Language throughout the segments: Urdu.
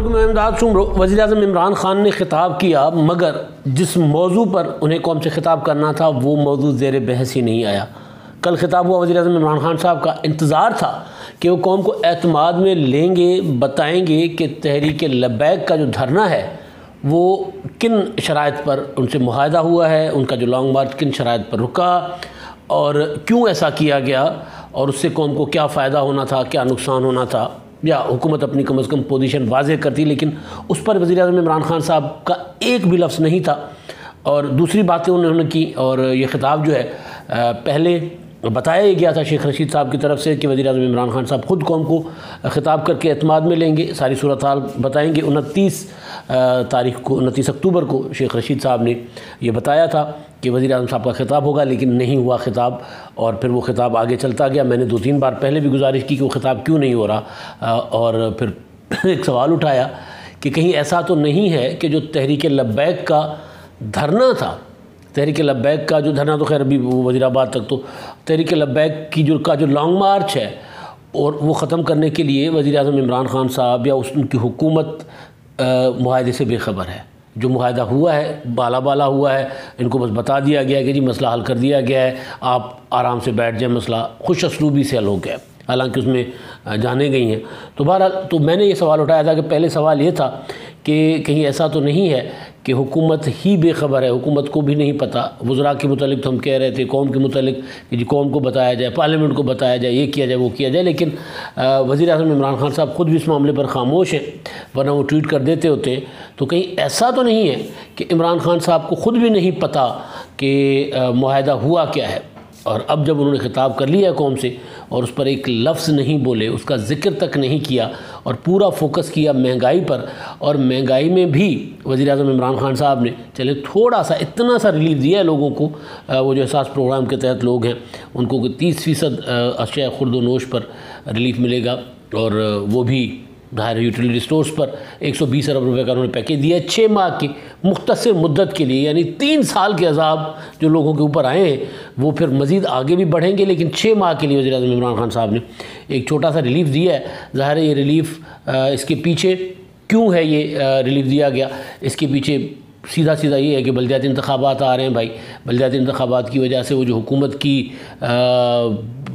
علیکم میں امداد سمرو۔ وزیر اعظم عمران خان نے خطاب کیا مگر جس موضوع پر انہیں قوم سے خطاب کرنا تھا وہ موضوع زیر بحث ہی نہیں آیا۔ کل خطاب ہوا وزیر اعظم عمران خان صاحب کا، انتظار تھا کہ وہ قوم کو اعتماد میں لیں گے، بتائیں گے کہ تحریک لبیک کا جو دھرنا ہے وہ کن شرائط پر ان سے معاہدہ ہوا ہے، ان کا جو لانگ مارچ کن شرائط پر رکا اور کیوں ایسا کیا گیا اور اس سے قوم کو کیا فائدہ ہونا تھا، کیا نقصان ہونا تھا، یا حکومت اپنی کم از کم پوزیشن واضح کرتی، لیکن اس پر وزیر اعظم عمران خان صاحب کا ایک بھی لفظ نہیں تھا۔ اور دوسری باتیں انہوں نے کی، اور یہ خطاب جو ہے پہلے بتایا ہی گیا تھا شیخ رشید صاحب کی طرف سے کہ وزیر اعظم عمران خان صاحب خود قوم کو خطاب کر کے اعتماد میں لیں گے، ساری صورتحال بتائیں گے۔ 29 اکتوبر کو شیخ رشید صاحب نے یہ بتایا تھا کہ وزیر اعظم صاحب کا خطاب ہوگا، لیکن نہیں ہوا خطاب، اور پھر وہ خطاب آگے چلتا گیا۔ میں نے 2-3 بار پہلے بھی گزارش کی کہ وہ خطاب کیوں نہیں ہو رہا، اور پھر ایک سوال اٹھایا کہ کہیں ایسا تو نہیں ہے کہ جو تحریک لبیک کا دھرنا تھا، تحریک لبیک کا جو دھرنا تو خیر ابھی وزیر آباد تک، تو تحریک لبیک کی جو لانگ مارچ ہے اور وہ ختم کرنے کے لیے وزیر اعظم عمران خان صاحب یا ان کی حکومت معاہدے سے بے خبر ہے۔ جو معاہدہ ہوا ہے بالا ہوا ہے، ان کو بس بتا دیا گیا ہے کہ جی مسئلہ حل کر دیا گیا ہے، آپ آرام سے بیٹھ جائیں، مسئلہ خوش اسلوبی سے حل ہو گیا، حالانکہ اس میں جانے گئی ہیں۔ تو بہرحال تو میں نے یہ سوال اٹھایا تھا کہ پہلے سوال یہ تھا کہ کہیں ایسا تو نہیں ہے کہ حکومت ہی بے خبر ہے، حکومت کو بھی نہیں پتہ۔ وزراء کے متعلق تو ہم کہہ رہے تھے، قوم کے متعلق کہ جی قوم کو بتایا جائے، پارلیمنٹ کو بتایا جائے، یہ کیا جائے وہ کیا جائے، لیکن وزیر اعظم عمران خان صاحب خود بھی اس معاملے پر خاموش ہیں، ورنہ وہ ٹویٹ کر دیتے ہوتے۔ تو کہیں ایسا تو نہیں ہے کہ عمران خان صاحب کو خود بھی نہیں پتہ کہ معاہدہ ہوا کیا ہے، اور اب جب انہوں نے خطاب کر لیا ہے قوم سے اور اس پر ایک لفظ نہیں بولے، اس کا ذکر تک نہیں کیا، اور پورا فوکس کیا مہنگائی پر، اور مہنگائی میں بھی وزیر اعظم عمران خان صاحب نے چلے تھوڑا سا اتنا سا ریلیف دیا ہے لوگوں کو، وہ جو احساس پروگرام کے تحت لوگ ہیں ان کو 30% اشیاء خرد و نوش پر ریلیف ملے گا، اور وہ بھی ظاہر یوٹیلیٹی اسٹورز پر 120 ارب روپے کا انہوں نے پیکیج دیا ہے 6 ماہ کی مختصر مدت کے لیے، یعنی 3 سال کے عذاب جو لوگوں کے اوپر آئے ہیں وہ پھر مزید آگے بھی بڑھیں گے، لیکن 6 ماہ کے لیے وزیر اعظم عمران خان صاحب نے ایک چھوٹا سا ریلیف دیا ہے۔ ظاہر ہے یہ ریلیف اس کے پیچھے کیوں ہے یہ ریلیف دیا گیا، اس کے پیچھے سیدھا یہ ہے کہ بلدیاتی انتخابات آ رہے ہیں بھائی، بلدیاتی انتخابات کی وجہ سے وہ جو حکومت کی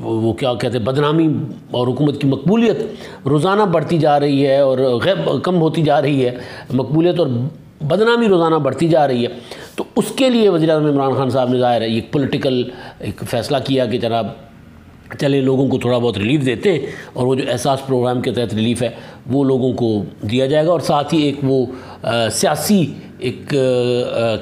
وہ کیا کہتے ہیں بدنامی اور حکومت کی مقبولیت روزانہ بڑھتی جا رہی ہے اور کم ہوتی جا رہی ہے، مقبولیت اور بدنامی روزانہ بڑھتی جا رہی ہے، تو اس کے لیے وزیر اعظم عمران خان صاحب نے ظاہر ہے یہ پولیٹیکل ایک فیصلہ کیا کہ جناب چلے لوگوں کو تھوڑا بہت ریلیف دیتے ہیں، اور وہ جو احساس پروگرام کے تحت ریلیف ہے وہ لوگوں کو دیا جائے گا، اور ساتھ ہی ایک وہ سیاسی ایک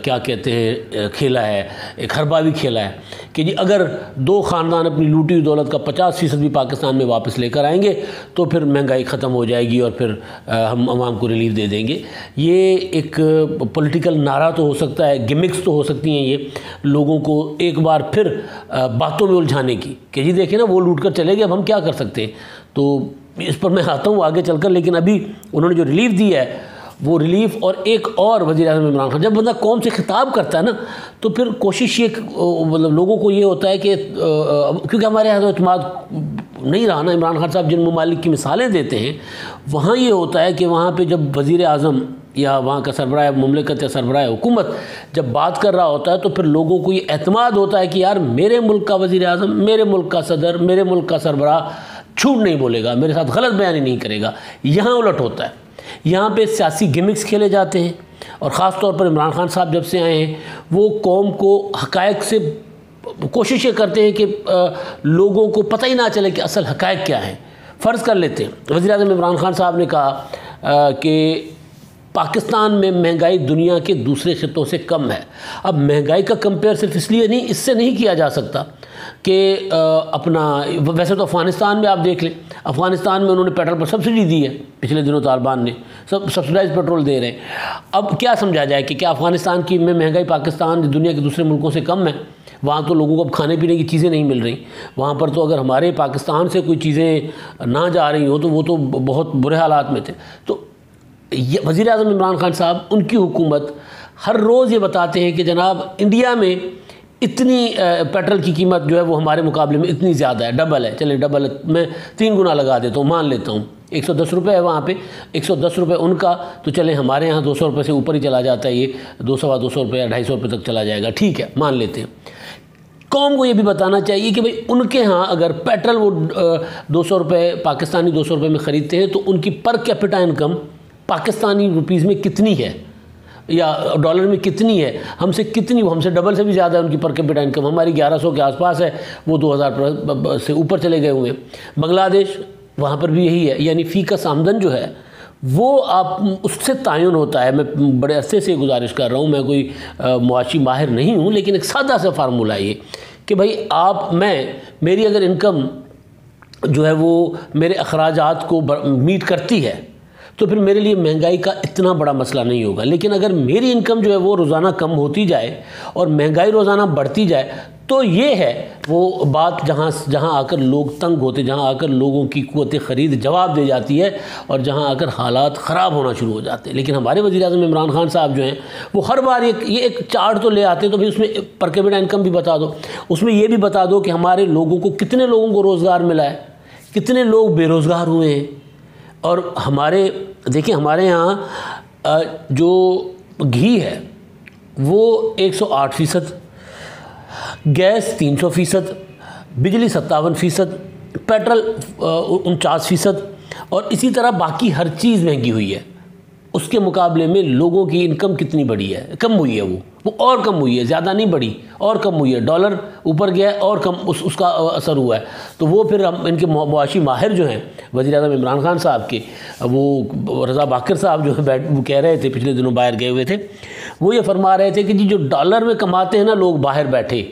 کیا کہتے ہیں کھیلا ہے، ایک حرباوی کھیلا ہے کہ جی اگر 2 خاندان اپنی لوٹی ہوئی دولت کا 50% بھی پاکستان میں واپس لے کر آئیں گے تو پھر مہنگائی ختم ہو جائے گی اور پھر ہم عوام کو ریلیف دے دیں گے۔ یہ ایک پولیٹیکل نعرہ تو ہو سکتا ہے، گمکس تو ہو سکتی ہیں، یہ لوگوں کو ایک بار پھر باتوں میں الجھانے کی کہ جی دیکھیں نا وہ لوٹ کر چلے گئے، اب ہم کیا کر سکتے ہیں۔ تو اس پر میں آتا ہوں آگے چل کر، لیکن ابھی انہوں نے جو ریلیف دی ہے وہ ریلیف، اور ایک اور وزیر اعظم عمران خان جب بندہ قوم سے خطاب کرتا ہے نا تو پھر کوشش یہ مطلب لوگوں کو یہ ہوتا ہے کہ کیونکہ ہمارے یہاں اعتماد نہیں رہا نا، عمران خان صاحب جن ممالک کی مثالیں دیتے ہیں وہاں یہ ہوتا ہے کہ وہاں پہ جب وزیر اعظم یا وہاں کا سربراہ مملکت یا سربراہ حکومت جب بات کر رہا ہوتا ہے تو پھر لوگوں کو یہ اعتماد ہوتا ہے کہ یار میرے ملک کا وزیر اعظم، میرے ملک کا صدر، میرے ملک کا سربراہ جھوٹ نہیں بولے گا، میرے ساتھ غلط بیانی نہیں کرے گا۔ یہاں الٹ ہوتا ہے، یہاں پہ سیاسی گمکس کھیلے جاتے ہیں، اور خاص طور پر عمران خان صاحب جب سے آئے ہیں وہ قوم کو حقائق سے کوششیں کرتے ہیں کہ لوگوں کو پتہ ہی نہ چلے کہ اصل حقائق کیا ہیں۔ فرض کر لیتے ہیں وزیر اعظم عمران خان صاحب نے کہا کہ پاکستان میں مہنگائی دنیا کے دوسرے خطوں سے کم ہے۔ اب مہنگائی کا کمپیئر صرف اس لیے نہیں، اس سے نہیں کیا جا سکتا کہ اپنا ویسے تو افغانستان میں آپ دیکھ لیں، افغانستان میں انہوں نے پیٹرول پر سبسڈی دی ہے، پچھلے دنوں طالبان نے سبسڈائز پیٹرول دے رہے ہیں۔ اب کیا سمجھا جائے کہ کیا افغانستان کی میں مہنگائی پاکستان دنیا کے دوسرے ملکوں سے کم ہے؟ وہاں تو لوگوں کو اب کھانے پینے کی چیزیں نہیں مل رہی، وہاں پر تو اگر ہمارے پاکستان سے کوئی چیزیں نہ جا رہی ہوں تو وہ تو بہت برے حالات میں تھے۔ تو وزیر اعظم عمران خان صاحب، ان کی حکومت ہر روز یہ بتاتے ہیں کہ جناب انڈیا میں اتنی پیٹرول کی قیمت جو ہے وہ ہمارے مقابلے میں اتنی زیادہ ہے، ڈبل ہے، چلے ڈبل میں 3 گنا لگا دیتا ہوں، مان لیتا ہوں 110 روپے ہے وہاں پہ، 110 روپے ان کا، تو چلے ہمارے یہاں 200 روپے سے اوپر ہی چلا جاتا ہے، یہ 200 روپے یا 250 روپے تک چلا جائے گا، ٹھیک ہے مان لیتے ہیں۔ قوم کو یہ بھی بتانا چاہیے کہ بھئی ان کے ہاں اگر پیٹرول وہ 200 روپے پاکستانی 200 روپے میں خریدتے ہیں تو ان کی per capita income Pakistani rupees میں کتنی ہے یا ڈالر میں کتنی ہے، ہم سے کتنی، ہم سے ڈبل سے بھی زیادہ ہے ان کی پر کیپٹا انکم، ہماری 1100 کے آس پاس ہے، وہ 2000 سے اوپر چلے گئے ہوئے ہیں۔ بنگلہ دیش وہاں پر بھی یہی ہے، یعنی فی کس آمدن جو ہے وہ آپ اس سے تعین ہوتا ہے۔ میں بڑے عرصے سے گزارش کر رہا ہوں، میں کوئی معاشی ماہر نہیں ہوں، لیکن ایک سادہ سا فارمولہ یہ کہ بھائی میری اگر انکم جو ہے وہ میرے اخراجات کو میٹ کرتی ہے تو پھر میرے لیے مہنگائی کا اتنا بڑا مسئلہ نہیں ہوگا، لیکن اگر میری انکم جو ہے وہ روزانہ کم ہوتی جائے اور مہنگائی روزانہ بڑھتی جائے تو یہ ہے وہ بات جہاں آ کر لوگ تنگ ہوتے، جہاں آ کر لوگوں کی قوت خرید جواب دے جاتی ہے اور جہاں آ کر حالات خراب ہونا شروع ہو جاتے ہیں۔ لیکن ہمارے وزیر اعظم عمران خان صاحب جو ہیں وہ ہر بار یہ ایک چارٹ تو لے آتے ہیں، تو بھی اس میں پر کیپٹا انکم بھی بتا دو، اس میں یہ بھی بتا دو کہ ہمارے لوگوں کو کتنے لوگوں کو روزگار ملا ہے، کتنے لوگ بے روزگار ہوئے ہیں۔ اور دیکھیں ہمارے یہاں جو گھی ہے وہ 108%، گیس 300%، بجلی 57%، پیٹرول 49%، اور اسی طرح باقی ہر چیز مہنگی ہوئی ہے۔ اس کے مقابلے میں لوگوں کی انکم کتنی بڑھی ہے، کم ہوئی ہے، وہ اور کم ہوئی ہے، زیادہ نہیں بڑھی، اور کم ہوئی ہے، ڈالر اوپر گیا ہے اور کم اس کا اثر ہوا ہے۔ تو وہ پھر ہم ان کے معاشی ماہر جو ہیں وزیر اعظم عمران خان صاحب کے، وہ رضا باقر صاحب جو ہیں وہ کہہ رہے تھے، پچھلے دنوں باہر گئے ہوئے تھے، وہ یہ فرما رہے تھے کہ جی جو ڈالر میں کماتے ہیں نا لوگ باہر بیٹھے،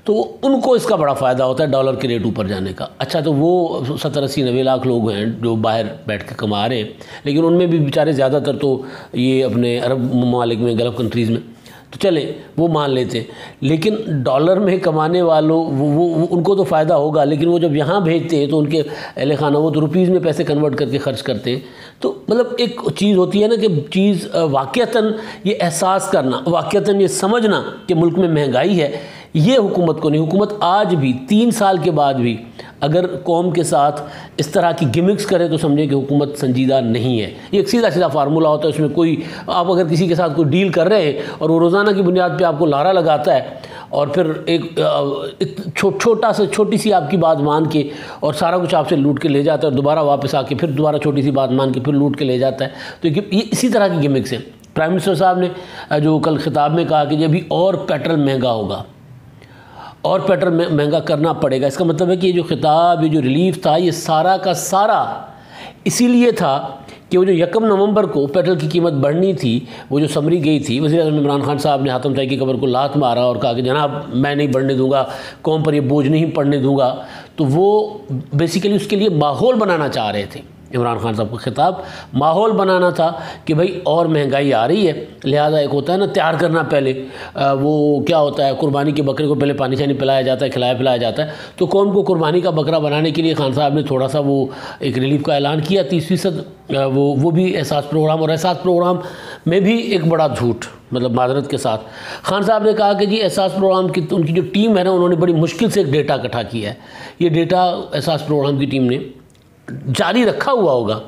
تو ان کو اس کا بڑا فائدہ ہوتا ہے ڈالر کے ریٹ اوپر جانے کا۔ اچھا تو وہ 70-80-90 لاکھ لوگ ہیں جو باہر بیٹھ کے کما رہے ہیں، لیکن ان میں بھی بیچارے زیادہ تر تو یہ اپنے عرب ممالک میں، گلف کنٹریز میں، تو چلیں وہ مان لیتے ہیں۔ لیکن ڈالر میں کمانے والوں وہ ان کو تو فائدہ ہوگا، لیکن وہ جب یہاں بھیجتے ہیں تو ان کے اہل خانہ وہ تو روپیز میں پیسے کنورٹ کر کے خرچ کرتے ہیں۔ تو مطلب ایک چیز ہوتی ہے نا کہ چیز واقعتاً یہ احساس کرنا، واقعتاً یہ سمجھنا کہ ملک میں مہنگائی ہے، یہ حکومت کو نہیں۔ حکومت آج بھی 3 سال کے بعد بھی اگر قوم کے ساتھ اس طرح کی گمکس کرے تو سمجھیں کہ حکومت سنجیدہ نہیں ہے۔ یہ ایک سیدھا فارمولہ ہوتا ہے، اس میں کوئی آپ اگر کسی کے ساتھ کوئی ڈیل کر رہے ہیں اور وہ روزانہ کی بنیاد پہ آپ کو لارا لگاتا ہے اور پھر ایک چھوٹی سی آپ کی بات مان کے اور سارا کچھ آپ سے لوٹ کے لے جاتا ہے اور دوبارہ واپس آ کے پھر دوبارہ چھوٹی سی بات مان کے پھر لوٹ کے لے جاتا ہے، تو یہ اسی طرح کی گمکس ہیں۔ پرائم منسٹر صاحب نے جو کل خطاب میں کہا کہ جب بھی اور پیٹرول مہنگا ہوگا اور پیٹرول مہنگا کرنا پڑے گا، اس کا مطلب ہے کہ یہ جو خطاب، یہ جو ریلیف تھا، یہ سارا کا سارا اسی لیے تھا کہ وہ جو 1 نومبر کو پیٹرول کی قیمت بڑھنی تھی، وہ جو سمری گئی تھی، وزیر اعظم عمران خان صاحب نے حاتم طائی کی قبر کو لات مارا اور کہا کہ جناب میں نہیں بڑھنے دوں گا، قوم پر یہ بوجھ نہیں پڑنے دوں گا، تو وہ بیسیکلی اس کے لیے ماحول بنانا چاہ رہے تھے۔ عمران خان صاحب کا خطاب ماحول بنانا تھا کہ بھائی اور مہنگائی آ رہی ہے، لہٰذا ایک ہوتا ہے نا تیار کرنا، پہلے وہ کیا ہوتا ہے، قربانی کے بکرے کو پہلے پانی شانی پلایا جاتا ہے، کھلایا پلایا جاتا ہے، تو قوم کو قربانی کا بکرا بنانے کے لیے خان صاحب نے تھوڑا سا وہ ایک ریلیف کا اعلان کیا 30%، وہ بھی احساس پروگرام، اور احساس پروگرام میں بھی ایک بڑا جھوٹ، مطلب معذرت کے ساتھ خان صاحب نے کہا کہ جی احساس پروگرام کی ان کی جو ٹیم ہے نا، انہوں نے بڑی مشکل سے ایک ڈیٹا اکٹھا کیا ہے۔ یہ ڈیٹا احساس پروگرام کی ٹیم نے جاری رکھا ہوا ہوگا،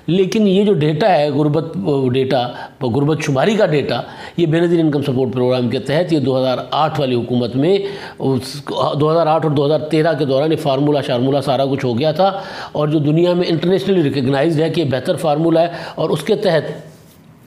لیکن یہ جو ڈیٹا ہے غربت شماری کا ڈیٹا، یہ بے نظیر انکم سپورٹ پروگرام کے تحت یہ 2008 والی حکومت میں 2008 اور 2013 کے دوران یہ فارمولہ سارا کچھ ہو گیا تھا، اور جو دنیا میں انٹرنیشنلی ریکگنائزڈ ہے کہ یہ بہتر فارمولہ ہے، اور اس کے تحت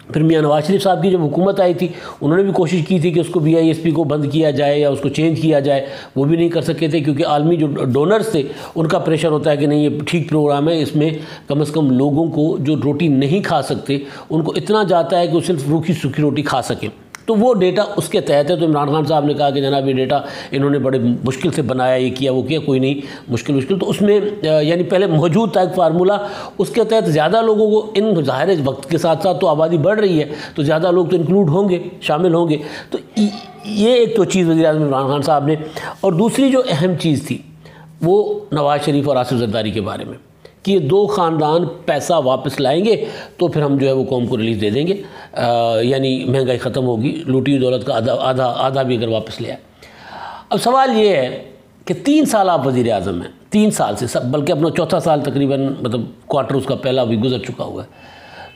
پھر میاں نواز شریف صاحب کی جب حکومت آئی تھی انہوں نے بھی کوشش کی تھی کہ اس کو BISP کو بند کیا جائے یا اس کو چینج کیا جائے، وہ بھی نہیں کر سکے تھے کیونکہ عالمی جو ڈونرز تھے ان کا پریشر ہوتا ہے کہ نہیں یہ ٹھیک پروگرام ہے، اس میں کم از کم لوگوں کو جو روٹی نہیں کھا سکتے ان کو اتنا جاتا ہے کہ وہ صرف روکھی سوکھی روٹی کھا سکیں، تو وہ ڈیٹا اس کے تحت ہے۔ تو عمران خان صاحب نے کہا کہ جناب یہ ڈیٹا انہوں نے بڑے مشکل سے بنایا، یہ کیا وہ کیا، کوئی نہیں مشکل، تو اس میں یعنی پہلے موجود تھا ایک فارمولہ، اس کے تحت زیادہ لوگوں کو ان ظاہر وقت کے ساتھ ساتھ تو آبادی بڑھ رہی ہے تو زیادہ لوگ تو انکلوڈ ہوں گے، شامل ہوں گے، تو یہ ایک تو چیز وزیر اعظم عمران خان صاحب نے۔ اور دوسری جو اہم چیز تھی وہ نواز شریف اور آصف زرداری کے بارے میں کہ یہ 2 خاندان پیسہ واپس لائیں گے تو پھر ہم جو ہے وہ قوم کو ریلیف دے دیں گے، یعنی مہنگائی ختم ہوگی، لوٹی ہوئی دولت کا آدھا بھی اگر واپس لے آئے۔ اب سوال یہ ہے کہ 3 سال آپ وزیر اعظم ہیں، 3 سال سے بلکہ اپنا 4تھا سال تقریباً مطلب کوارٹر اس کا پہلا بھی گزر چکا ہوا ہے،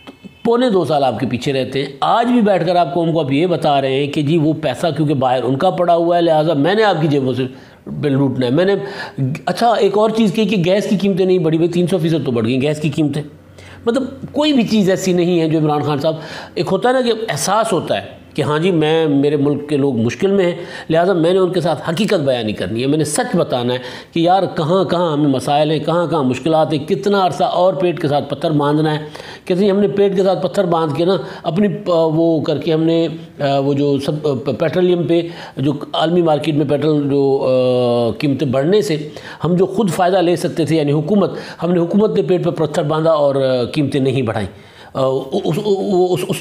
تو پونے 2 سال آپ کے پیچھے رہتے ہیں۔ آج بھی بیٹھ کر آپ قوم کو آپ یہ بتا رہے ہیں کہ جی وہ پیسہ کیونکہ باہر ان کا پڑا ہوا ہے لہٰذا میں نے آپ کی جیبوں سے بل لوٹنا ہے۔ میں نے اچھا ایک اور چیز کی کہ گیس کی قیمتیں نہیں بڑھی، بھائی 300% تو بڑھ گئی گیس کی قیمتیں۔ مطلب کوئی بھی چیز ایسی نہیں ہے جو عمران خان صاحب، ایک ہوتا ہے نا کہ احساس ہوتا ہے کہ ہاں جی میرے ملک کے لوگ مشکل میں ہیں لہٰذا میں نے ان کے ساتھ حقیقت بیان نہیں کرنی ہے، میں نے سچ بتانا ہے کہ یار کہاں کہاں ہمیں مسائل ہیں، کہاں کہاں مشکلات ہیں، کتنا عرصہ اور پیٹ کے ساتھ پتھر باندھنا ہے، کتنی ہم نے پیٹ کے ساتھ پتھر باندھ کے نا اپنی وہ کر کے ہم نے وہ جو سب پیٹرولیم پہ جو عالمی مارکیٹ میں پیٹرول جو قیمتیں بڑھنے سے ہم جو خود فائدہ لے سکتے تھے یعنی حکومت، ہم نے حکومت نے پیٹ پہ پتھر باندھا اور قیمتیں نہیں بڑھائیں،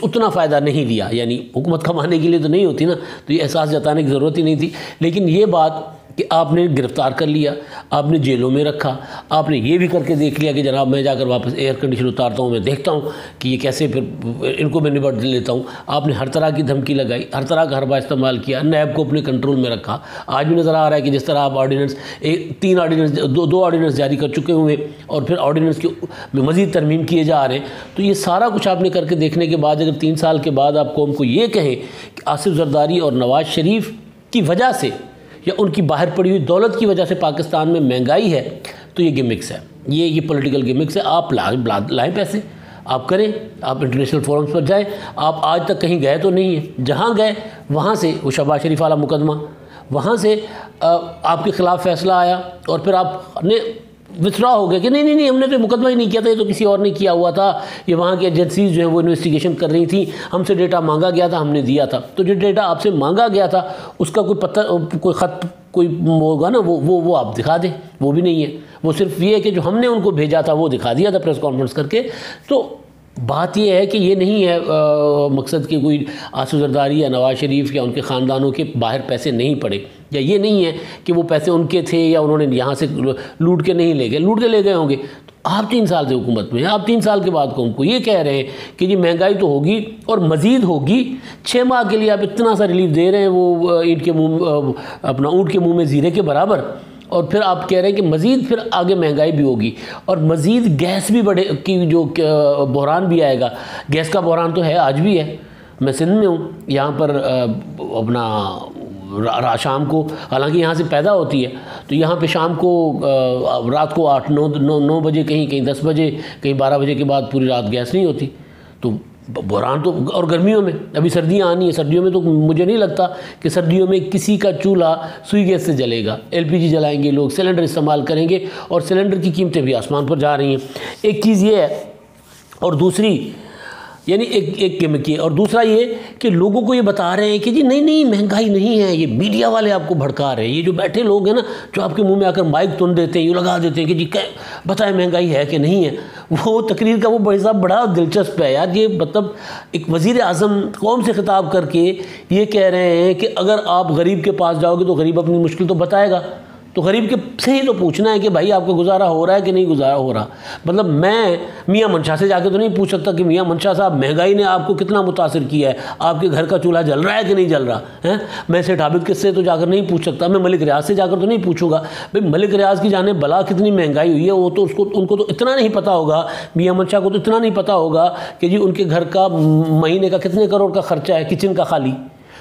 اتنا فائدہ نہیں لیا، یعنی حکومت کمانے کے لیے تو نہیں ہوتی نا، تو یہ احساس جتانے کی ضرورت ہی نہیں تھی۔ لیکن یہ بات کہ آپ نے گرفتار کر لیا، آپ نے جیلوں میں رکھا، آپ نے یہ بھی کر کے دیکھ لیا کہ جناب میں جا کر واپس ایئر کنڈیشن اتارتا ہوں، میں دیکھتا ہوں کہ یہ کیسے پھر ان کو میں نبٹ لیتا ہوں۔ آپ نے ہر طرح کی دھمکی لگائی، ہر طرح کا حربہ استعمال کیا، نیب کو اپنے کنٹرول میں رکھا۔ آج بھی نظر آ رہا ہے کہ جس طرح آپ آرڈیننس 3 آرڈیننس 2 آرڈیننس جاری کر چکے ہوئے اور پھر آرڈیننس کے میں مزید ترمیم کیے جا رہے ہیں، تو یہ سارا کچھ آپ نے کر کے دیکھنے کے بعد اگر 3 سال کے بعد آپ قوم کو یہ کہیں کہ آصف زرداری اور نواز شریف کی وجہ سے یا ان کی باہر پڑی ہوئی دولت کی وجہ سے پاکستان میں مہنگائی ہے، تو یہ گمکس ہے، یہ پولیٹیکل گمکس ہے۔ آپ لائیں پیسے، آپ کریں، آپ انٹرنیشنل فورمز پر جائیں۔ آپ آج تک کہیں گئے تو نہیں ہیں، جہاں گئے وہاں سے وہ شہباز شریف والا مقدمہ، وہاں سے آپ کے خلاف فیصلہ آیا اور پھر آپ نے وتھڈرا ہو گیا کہ نہیں ہم نے تو مقدمہ ہی نہیں کیا تھا، یہ تو کسی اور نے کیا ہوا تھا، یہ وہاں کی ایجنسیز جو ہیں وہ انویسٹیگیشن کر رہی تھیں، ہم سے ڈیٹا مانگا گیا تھا، ہم نے دیا تھا۔ تو جو ڈیٹا آپ سے مانگا گیا تھا اس کا کوئی خط کوئی ہوگا نا، وہ آپ دکھا دیں، وہ بھی نہیں ہے، وہ صرف یہ ہے کہ جو ہم نے ان کو بھیجا تھا وہ دکھا دیا تھا پریس کانفرنس کر کے۔ تو بات یہ ہے کہ یہ نہیں ہے مقصد کہ کوئی آصف زرداری یا نواز شریف یا ان کے خاندانوں کے باہر پیسے نہیں پڑے، یا یہ نہیں ہے کہ وہ پیسے ان کے تھے یا انہوں نے یہاں سے لوٹ کے نہیں لے گئے، لوٹ کے لے گئے ہوں گے۔ تو آپ 3 سال سے حکومت میں ہیں، آپ 3 سال کے بعد قوم کو یہ کہہ رہے ہیں کہ جی مہنگائی تو ہوگی اور مزید ہوگی، 6 ماہ کے لیے آپ اتنا سا ریلیف دے رہے ہیں، وہ اونٹ کے منہ میں زیرے کے برابر، اور پھر آپ کہہ رہے ہیں کہ مزید پھر آگے مہنگائی بھی ہوگی اور مزید گیس بھی بڑھے کی جو بحران بھی آئے گا۔ گیس کا بحران تو ہے، آج بھی ہے، میں سندھ میں ہوں، یہاں پر اپنا شام کو حالانکہ یہاں سے پیدا ہوتی ہے تو یہاں پہ شام کو رات کو 8-9 بجے کہیں 10 بجے کہیں 12 بجے کے بعد پوری رات گیس نہیں ہوتی، تو بحران تو۔ اور گرمیوں میں ابھی سردیاں آنی ہیں، سردیوں میں تو مجھے نہیں لگتا کہ سردیوں میں کسی کا چولہا سوئی گیس سے جلے گا، LPG جلائیں گے لوگ، سلنڈر استعمال کریں گے، اور سلنڈر کی قیمتیں بھی آسمان پر جا رہی ہیں۔ ایک چیز یہ ہے، اور دوسری یعنی ایک قیمت، اور دوسرا یہ کہ لوگوں کو یہ بتا رہے ہیں کہ جی نہیں مہنگائی نہیں ہے، یہ میڈیا والے آپ کو بھڑکا رہے ہیں، یہ جو بیٹھے لوگ ہیں نا جو آپ کے منہ میں آ کر مائک تن دیتے ہیں، یہ لگا دیتے ہیں کہ جی بتائیں مہنگائی ہے کہ نہیں ہے، وہ تقریر کا وہ بڑا صاحب بڑا دلچسپ ہے یار۔ یہ مطلب ایک وزیر اعظم قوم سے خطاب کر کے یہ کہہ رہے ہیں کہ اگر آپ غریب کے پاس جاؤ گے تو غریب اپنی مشکل تو بتائے گا، تو غریب کے سے ہی تو پوچھنا ہے کہ بھائی آپ کو گزارا ہو رہا ہے کہ نہیں گزارا ہو رہا۔ مطلب میں میاں منشا سے جا کے تو نہیں پوچھ سکتا کہ میاں منشا صاحب مہنگائی نے آپ کو کتنا متاثر کیا ہے، آپ کے گھر کا چولہا جل رہا ہے کہ نہیں جل رہا ہے۔ میں سیٹھ عابد کس سے تو جا کر نہیں پوچھ سکتا، میں ملک ریاض سے جا کر تو نہیں پوچھوں گا بھائی ملک ریاض کی جانے بلا کتنی مہنگائی ہوئی ہے، وہ تو ان کو تو اتنا نہیں پتہ ہوگا، میاں منشا کو تو اتنا نہیں پتہ ہوگا کہ جی ان کے گھر کا مہینے کا کتنے کروڑ کا خرچہ ہے کچن کا خالی،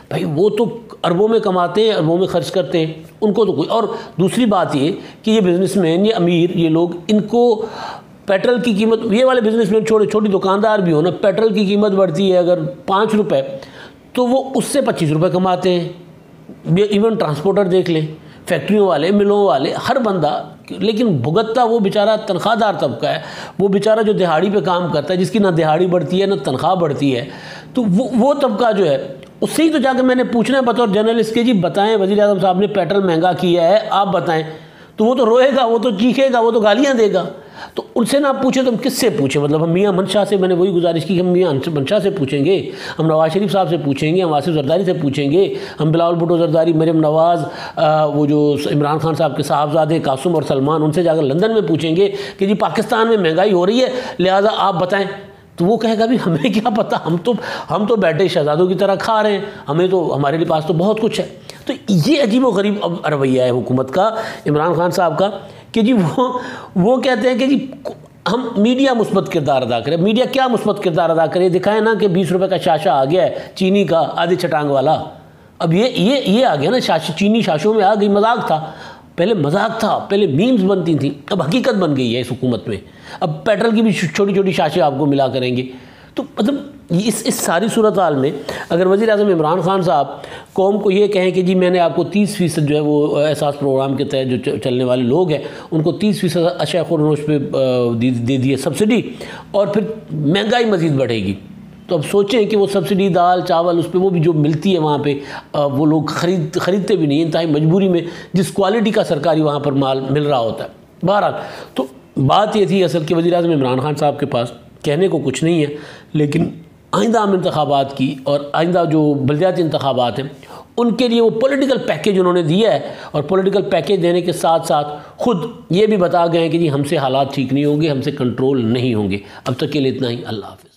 بھائی وہ تو اربوں میں کماتے ہیں، اربوں میں خرچ کرتے ہیں، ان کو تو کوئی۔ اور دوسری بات یہ کہ یہ بزنس مین، یہ امیر، یہ لوگ، ان کو پیٹرول کی قیمت، یہ والے بزنس مین چھوٹی دکاندار بھی ہو نا، پیٹرول کی قیمت بڑھتی ہے اگر 5 روپے تو وہ اس سے 25 روپے کماتے ہیں۔ ایون ٹرانسپورٹر دیکھ لیں، فیکٹریوں والے، ملوں والے، ہر بندہ، لیکن بھگتتا وہ بیچارہ تنخواہ دار طبقہ ہے، وہ بیچارہ جو دہاڑی پہ کام کرتا ہے، جس کی نہ دہاڑی بڑھتی ہے نہ تنخواہ بڑھتی ہے، تو وہ طبقہ جو ہے اس سے ہی تو جا کے میں نے پوچھنا ہے بطور جرنلسٹ کہ جی بتائیں وزیر اعظم صاحب نے پیٹرول مہنگا کیا ہے، آپ بتائیں، تو وہ تو روئے گا، وہ تو چیخے گا، وہ تو گالیاں دے گا۔ تو ان سے نہ پوچھیں تو ہم کس سے پوچھیں؟ مطلب ہم میاں منشا سے، میں نے وہی گزارش کی کہ ہم میاں منشا سے پوچھیں گے، ہم نواز شریف صاحب سے پوچھیں گے، ہم آصف زرداری سے پوچھیں گے، ہم بلاول بھٹو زرداری، مریم نواز، وہ جو عمران خان صاحب کے صاحبزادے قاسم اور سلمان، ان سے جا کر لندن میں پوچھیں گے کہ جی پاکستان میں مہنگائی ہو رہی ہے لہٰذا آپ بتائیں، تو وہ کہے گا بھی ہمیں کیا پتہ، ہم تو بیٹھے شہزادوں کی طرح کھا رہے ہیں، ہمیں تو ہمارے پاس تو بہت کچھ ہے۔ تو یہ عجیب و غریب رویہ ہے حکومت کا، عمران خان صاحب کا، کہ جی وہ کہتے ہیں کہ جی ہم میڈیا مثبت کردار ادا کرے۔ میڈیا کیا مثبت کردار ادا کرے؟ دکھائیں نا کہ 20 روپے کا شاشہ آ گیا ہے چینی کا، آدھے چھٹانگ والا۔ اب یہ آ گیا نا، چینی شاشوں میں آ گئی۔ مذاق تھا پہلے، مذاق تھا پہلے، میمز بنتی تھیں، اب حقیقت بن گئی ہے اس حکومت میں۔ اب پیٹرول کی بھی چھوٹی چھوٹی شاشیں آپ کو ملا کریں گے۔ تو مطلب اس ساری صورتحال میں اگر وزیر اعظم عمران خان صاحب قوم کو یہ کہیں کہ جی میں نے آپ کو 30% جو ہے وہ احساس پروگرام کے تحت جو چلنے والے لوگ ہیں ان کو 30% اشیاء خوردنوش پہ دے دیے سبسڈی، اور پھر مہنگائی مزید بڑھے گی، تو اب سوچیں کہ وہ سبسڈی دال چاول اس پہ وہ بھی جو ملتی ہے وہاں پہ وہ لوگ خریدتے بھی نہیں، انتہائی مجبوری میں، جس کوالٹی کا سرکاری وہاں پر مال مل رہا ہوتا ہے۔ بہرحال تو بات یہ تھی اصل کہ وزیر اعظم عمران خان صاحب کے پاس کہنے کو کچھ نہیں ہے، لیکن آئندہ عام انتخابات کی اور آئندہ جو بلدیاتی انتخابات ہیں ان کے لیے وہ پولیٹیکل پیکیج انہوں نے دیا ہے، اور پولیٹیکل پیکیج دینے کے ساتھ ساتھ خود یہ بھی بتا گئے ہیں کہ جی ہم سے حالات ٹھیک نہیں ہوں گے، ہم سے کنٹرول نہیں ہوں گے۔ اب تک کے لیے اتنا ہی، اللہ حافظ۔